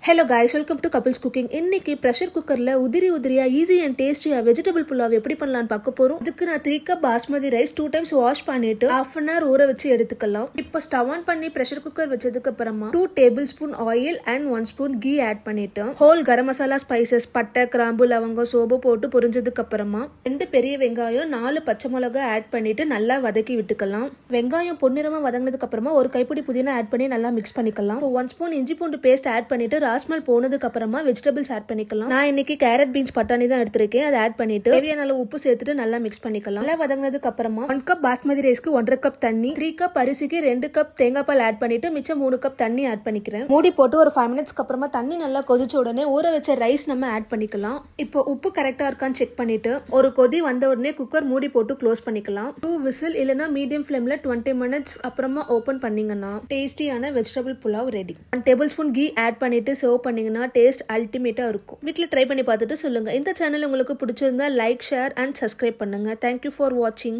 Hello guys, welcome to Couples Cooking. இன்னைக்கு pressure cookerல உதிரியா ஈஸி அண்ட் டேஸ்டியா வெஜிடபிள் புலாவ் எப்படி பண்ணலாம்னு பார்க்க போறோம். இதுக்கு நான் 3 cup basmati rice 2 times wash பண்ணிட்டு half an hour ஊற வச்சு எடுத்துக்கலாம். இப்போ ஸ்டவ் ஆன் பண்ணி pressure cooker வச்சதுக்கு அப்புறமா 2 tablespoon oil and 1 spoon ghee add பண்ணிட்டு ஹோல் கரம் மசாலா ஸ்பைசஸ் பட்டை கிராம்பு லவங்கம் சோம்பு போட்டு பொரிஞ்சதுக்கு அப்புறமா 2 பெரிய வெங்காயம் 4 பச்சை மிளகாய் ஆட் பண்ணிட்டு நல்லா வதக்கி விட்டுக்கலாம். வெங்காயம் பொன்னிறமா வதங்கினதுக்கு அப்புறமா ஒரு கைப்பிடி புதினா ஆட் பண்ணி நல்லா மிக்ஸ் பண்ணிக்கலாம். 1 ஸ்பூன் இஞ்சி பூண்டு பேஸ்ட் ஆட் பண்ணிட்டு ராஸ்மல் போனதுக்கு அப்புறமா வெஜிடபிள்ஸ் ஆட் பண்ணிக்கலாம். நான் இன்னைக்கு கேரட் பீன்ஸ் பட்டாணி தான் எடுத்திருக்கேன். அதை ஆட் பண்ணிட்டு தேவையான அளவு உப்பு சேர்த்துட்டு நல்லா மிக்ஸ் பண்ணிக்கலாம். நல்லா வதங்கினதுக்கு அப்புறமா 1 கப் பாஸ்மதி ரைஸ்க்கு 1.5 கப் தண்ணி, 3 கப் அரிசிக்கு 2 கப் தேங்காய் பால் ஆட் பண்ணிட்டு மிச்சம் 3 கப் தண்ணி ஆட் பண்ணிக்கிறேன். மூடி போட்டு ஒரு 5 மினிட்ஸ்க்கு அப்புறமா தண்ணி நல்லா கொதிச்ச உடனே ஊற வச்ச ரைஸ் நம்ம ஆட் பண்ணிக்கலாம். இப்போ உப்பு கரெக்டா இருக்கான்னு செக் பண்ணிட்டு ஒரு கொதி வந்த உடனே குக்கர் மூடி போட்டு க்ளோஸ் பண்ணிக்கலாம். 2 விசில் இல்லனா மீடியம் ஃப்ளேம்ல 20 மினிட்ஸ் அப்புறமா ஓபன் பண்ணீங்கன்னா டேஸ்டியான vegetable pulao ready. 1 table spoon ghee add பண்ணிட்டு சர்வ் பண்ணீங்கன்னா டேஸ்ட் அல்டிமேட்டா இருக்கும். வீட்ல ட்ரை பண்ணி பார்த்துட்டு சொல்லுங்க. இந்த சேனல் உங்களுக்கு பிடிச்சிருந்தா லைக் ஷேர் அண்ட் சப்ஸ்கிரைப் பண்ணுங்க. தேங்க்யூ ஃபார் வாட்சிங்.